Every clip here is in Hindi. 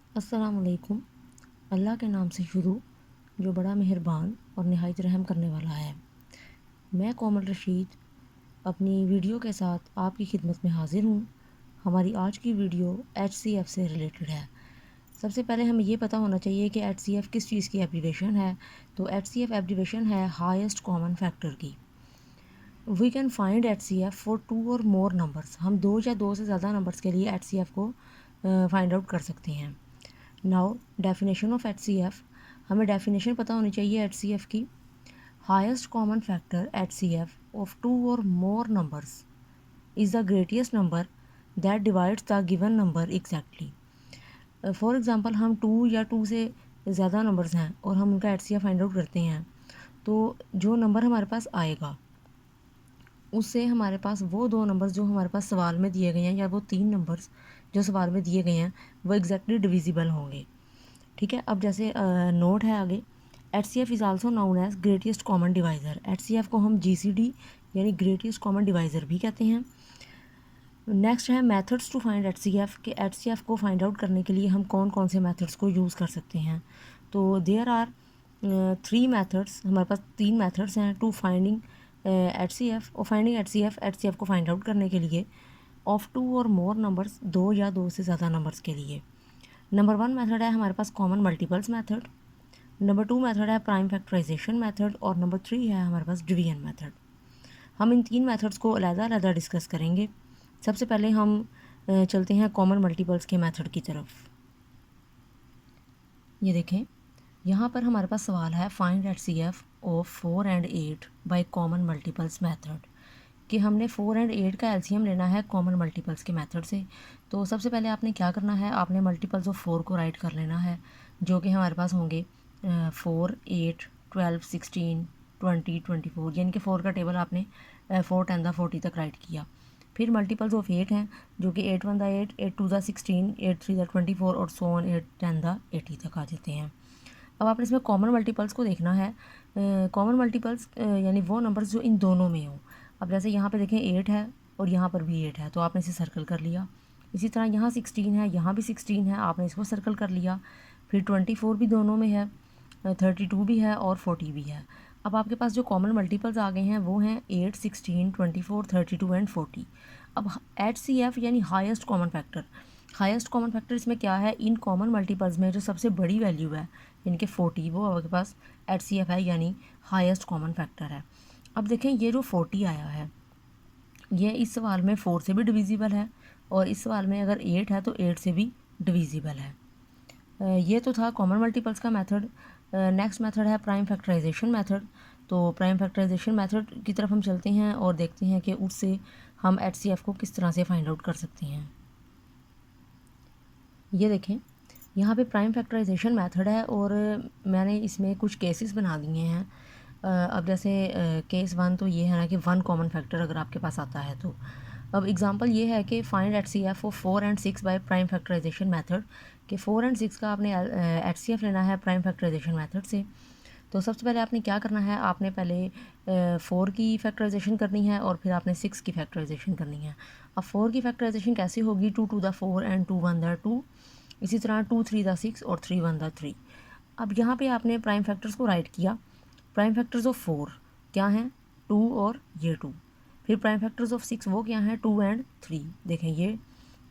अस्सलामुअलैकुम। अल्लाह के नाम से शुरू जो बड़ा मेहरबान और नहायत रहम करने वाला है। मैं कोमल रशीद अपनी वीडियो के साथ आपकी खिदमत में हाज़िर हूँ। हमारी आज की वीडियो HCF से रिलेटेड है। सबसे पहले हमें ये पता होना चाहिए कि HCF किस चीज़ की एब्रीवेशन है। तो HCF एब्रीवेशन है हाईएस्ट कॉमन फैक्टर की। We can find HCF for 2 और मोर नंबर्स। हम 2 या 2 से ज़्यादा नंबर्स के लिए HCF को फाइंड आउट कर सकते हैं। नाउ डेफिनेशन ऑफ HCF, हमें डेफिनेशन पता होनी चाहिए HCF की। Highest common factor HCF of 2 और मोर numbers is the greatest number that divides the given number exactly. For example हम 2 या 2 से ज़्यादा नंबर्स हैं और हम उनका HCF फाइंड आउट करते हैं, तो जो नंबर हमारे पास आएगा उससे हमारे पास वो 2 नंबर्स जो हमारे पास सवाल में दिए गए हैं या वो 3 नंबर्स जो सवाल में दिए गए हैं वो एग्जैक्टली डिविजिबल होंगे। ठीक है, अब जैसे नोट है आगे, HCF is also known as greatest common divisor. HCF को हम GCD यानी ग्रेटेस्ट कॉमन डिवाइज़र भी कहते हैं। नेक्स्ट है मेथड्स टू फाइंड HCF के HCF को फाइंड आउट करने के लिए हम कौन कौन से मेथड्स को यूज़ कर सकते हैं। तो देयर आर 3 मेथड्स, हमारे पास 3 मेथड्स हैं टू फाइंडिंग HCF और फाइंडिंग HCF को फाइंड आउट करने के लिए ऑफ 2 और मोर नंबर्स, 2 या 2 से ज़्यादा नंबर्स के लिए। नंबर 1 मेथड है हमारे पास common multiples method. Number 2 method है प्राइम फैक्टराइजेशन मेथड और नंबर 3 है हमारे पास डिवीजन मेथड। हम इन 3 मेथड्स को अलग-अलग डिस्कस करेंगे। सबसे पहले हम चलते हैं कॉमन मल्टीपल्स के मेथड की तरफ। ये देखें, यहाँ पर हमारे पास सवाल है find HCF of 4 and 8 by common multiples method, कि हमने 4 एंड 8 का LCM लेना है कॉमन मल्टीपल्स के मेथड से। तो सबसे पहले आपने क्या करना है, आपने मल्टीपल्स ऑफ 4 को राइट कर लेना है, जो कि हमारे पास होंगे 4, 8, 12, 16, 20, 24, यानी कि 4 का टेबल आपने 4 10 द 40 तक राइट किया। फिर मल्टीपल्स ऑफ 8 हैं, जो कि 8 1 द 8, 8 2 द 16, 8 3 द 24 और सो ऑन 8 10 द 80 तक आ जाते हैं। अब आपने इसमें कॉमन मल्टीपल्स को देखना है। कॉमन मल्टीपल्स यानी वो नंबर्स जो इन दोनों में हो। अब जैसे यहाँ पे देखें 8 है और यहाँ पर भी 8 है, तो आपने इसे सर्कल कर लिया। इसी तरह यहाँ 16 है, यहाँ भी 16 है, आपने इसको सर्कल कर लिया। फिर 24 भी दोनों में है, 32 भी है और 40 भी है। अब आपके पास जो कॉमन मल्टीपल्स आ गए हैं वो हैं 8, 16, 24, 32 एंड 40। अब HCF यानी highest common factor, highest common factor इसमें क्या है, इन कॉमन मल्टीपल्स में जो सबसे बड़ी वैल्यू है यानी कि 40, वो आपके पास HCF है यानी हाईएस्ट कॉमन फैक्टर है। अब देखें ये जो 40 आया है ये इस सवाल में 4 से भी डिविजिबल है और इस सवाल में अगर 8 है तो 8 से भी डिविजिबल है। ये तो था कॉमन मल्टीपल्स का मेथड। नेक्स्ट मेथड है प्राइम फैक्टराइजेशन मेथड। तो प्राइम फैक्टराइजेशन मेथड की तरफ हम चलते हैं और देखते हैं कि उससे हम HCF को किस तरह से फाइंड आउट कर सकते हैं। ये देखें, यहाँ पे प्राइम फैक्टराइजेशन मेथड है और मैंने इसमें कुछ केसेस बना दिए हैं। अब जैसे केस 1 तो ये है ना कि 1 कॉमन फैक्टर अगर आपके पास आता है तो अब एग्जांपल ये है कि find HCF of 4 and 6 by prime factorisation method, कि 4 एंड 6 का आपने HCF लेना है प्राइम फैक्टराइजेशन मेथड से। तो सबसे पहले आपने क्या करना है, आपने पहले 4 की फैक्टराइजेशन करनी है और फिर आपने 6 की फैक्टराइजेशन करनी है। अब 4 की फैक्टराइजेशन कैसे होगी, 2 2 द 4 एंड 2 1 द 2, इसी तरह 2 3 द 6 और 3 1 द 3। अब यहाँ पे आपने प्राइम फैक्टर्स को राइट किया। प्राइम फैक्टर्स ऑफ 4 क्या हैं, 2 और ये 2। फिर प्राइम फैक्टर्स ऑफ 6 वो क्या हैं, 2 एंड 3। देखें ये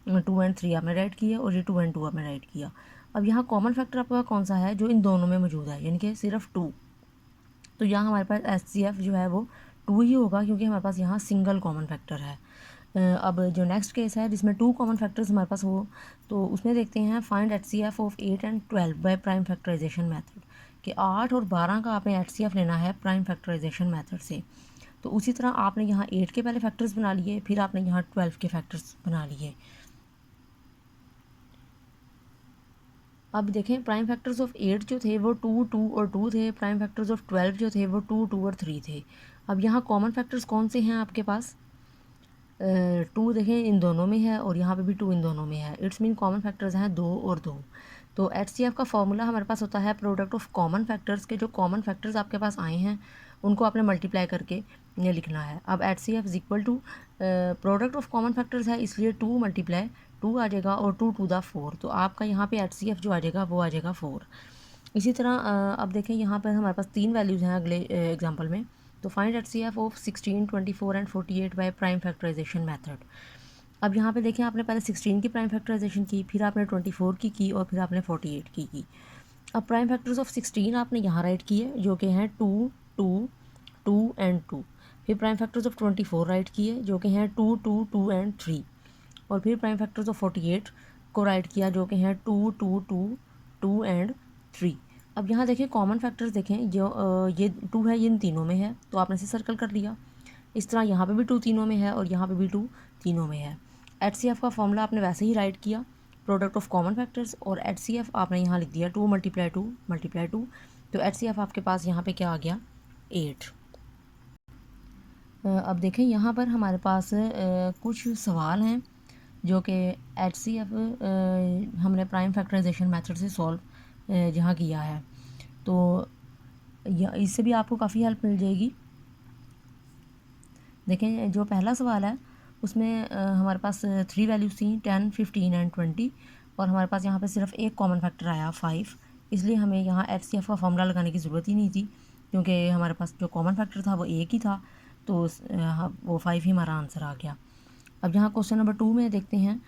2 एंड 3 आपने राइट किया और ये 2 एंड 2 आपने राइट किया। अब यहाँ कॉमन फैक्टर आपका कौन सा है, जो इन दोनों में मौजूद है, यानी कि सिर्फ 2। तो यहाँ हमारे पास HCF जो है वो 2 ही होगा, क्योंकि हमारे पास यहाँ सिंगल कॉमन फैक्टर है। अब जो नेक्स्ट केस है जिसमें 2 कॉमन फैक्टर्स हमारे पास हो, तो उसमें देखते हैं find HCF of 8 and 12 by prime factorisation method, कि 8 और 12 का आपने HCF लेना है प्राइम फैक्टराइजेशन मेथड से। तो उसी तरह आपने यहाँ 8 के पहले फैक्टर्स बना लिए, फिर आपने यहाँ 12 के फैक्टर्स बना लिए। अब देखें प्राइम फैक्टर्स ऑफ 8 जो थे वो 2 2 और 2 थे, प्राइम फैक्टर्स ऑफ 12 जो थे वो 2 2 और 3 थे। अब यहाँ कॉमन फैक्टर्स कौन से हैं आपके पास, 2 देखें इन दोनों में है और यहाँ पे भी 2 इन दोनों में है, इट्स मीन कॉमन फैक्टर्स हैं 2 और 2। तो HCF का फॉर्मूला हमारे पास होता है प्रोडक्ट ऑफ कॉमन फैक्टर्स के, जो कॉमन फैक्टर्स आपके पास आए हैं उनको आपने मल्टीप्लाई करके ये लिखना है। अब HCF is equal to product of common factors है, इसलिए 2 मल्टीप्लाई 2 आ जाएगा और 2 टू द 4, तो आपका यहाँ पे HCF जो आ जाएगा वो आ जाएगा 4। इसी तरह अब देखें यहाँ पर हमारे पास 3 वैल्यूज़ हैं अगले एग्जांपल में। तो find HCF of 16, 24 and 48 by prime factorisation method. अब यहाँ पे देखें, आपने पहले 16 की प्राइम फैक्टराइजेशन की, फिर आपने 24 की और फिर आपने 48 की। अब प्राइम फैक्टर्स ऑफ 16 आपने यहाँ राइट किए जो कि हैं 2, 2, 2 एंड 2। फिर प्राइम फैक्टर्स ऑफ 24 राइट किए जो कि हैं 2, 2, 2 एंड 3। और फिर प्राइम फैक्टर्स ऑफ 48 को राइट किया जो कि हैं 2, 2, 2, 2 एंड 3। अब यहाँ देखें कॉमन फैक्टर्स देखें, जो ये 2 है ये इन तीनों में है, तो आपने इसे सर्कल कर लिया। इस तरह यहाँ पे भी 2 तीनों में है और यहाँ पे भी 2 तीनों में है। HCF का फॉर्मूला आपने वैसे ही राइट किया, प्रोडक्ट ऑफ कॉमन फैक्टर्स, और HCF आपने यहाँ लिख दिया 2 × 2 × 2। तो HCF आपके पास यहाँ पे क्या आ गया, 8। अब देखें यहाँ पर हमारे पास कुछ सवाल हैं जो कि HCF हमने प्राइम फैक्टराइजेशन मेथड से सॉल्व जहाँ किया है, तो इससे भी आपको काफ़ी हेल्प मिल जाएगी। देखें जो पहला सवाल है उसमें हमारे पास 3 वैल्यूज़ थी, 10, 15 एंड 20, और हमारे पास यहाँ पे सिर्फ एक कॉमन फैक्टर आया 5। इसलिए हमें यहाँ HCF का फॉर्मूला लगाने की ज़रूरत ही नहीं थी, क्योंकि हमारे पास जो कॉमन फैक्टर था वो एक ही था, तो वो 5 ही हमारा आंसर आ गया। अब यहाँ क्वेश्चन नंबर 2 में देखते हैं,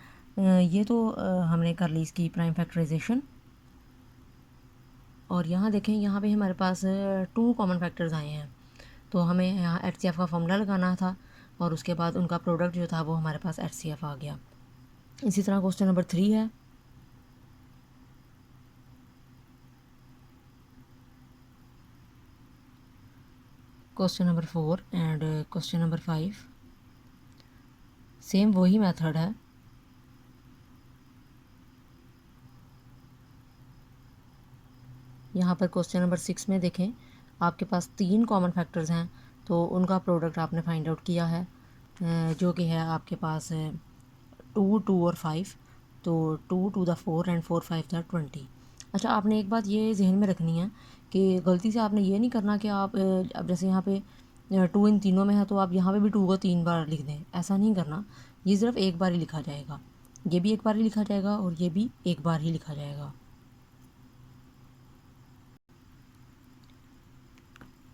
ये तो हमने कर ली इसकी प्राइम फैक्टराइजेशन, और यहाँ देखें यहाँ पे हमारे पास 2 कॉमन फैक्टर्स आए हैं, तो हमें यहाँ HCF का फॉर्मूला लगाना था और उसके बाद उनका प्रोडक्ट जो था वो हमारे पास HCF आ गया। इसी तरह क्वेश्चन नंबर 3 है, question number 4 and question number 5 same वही मेथड है। यहाँ पर क्वेश्चन नंबर 6 में देखें आपके पास 3 कॉमन फैक्टर्स हैं, तो उनका प्रोडक्ट आपने फाइंड आउट किया है, जो कि है आपके पास 2, 2 और 5। तो 2 टू द 4 एंड 4, 5 द 20। अच्छा, आपने एक बात ये जहन में रखनी है कि गलती से आपने ये नहीं करना कि आप अब जैसे यहाँ पे 2 इन तीनों में है तो आप यहाँ पे भी 2 को 3 बार लिख दें, ऐसा नहीं करना। ये सिर्फ एक बार ही लिखा जाएगा, ये भी एक बार ही लिखा जाएगा और ये भी एक बार ही लिखा जाएगा।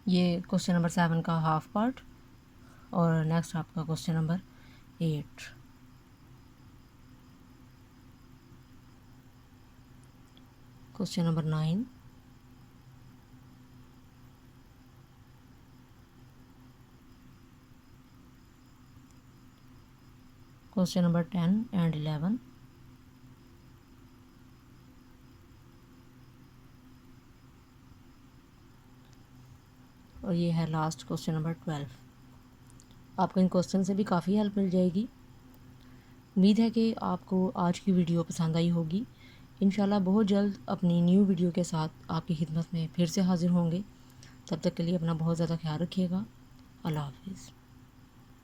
ये क्वेश्चन नंबर 7 का हाफ पार्ट, और नेक्स्ट आपका question number 8। Question number 9, question number 10 and 11, और ये है लास्ट क्वेश्चन नंबर 12। आपको इन क्वेश्चन से भी काफ़ी हेल्प मिल जाएगी। उम्मीद है कि आपको आज की वीडियो पसंद आई होगी। इंशाल्लाह बहुत जल्द अपनी न्यू वीडियो के साथ आपकी खिदमत में फिर से हाज़िर होंगे। तब तक के लिए अपना बहुत ज़्यादा ख्याल रखिएगा। अल्लाह हाफिज़।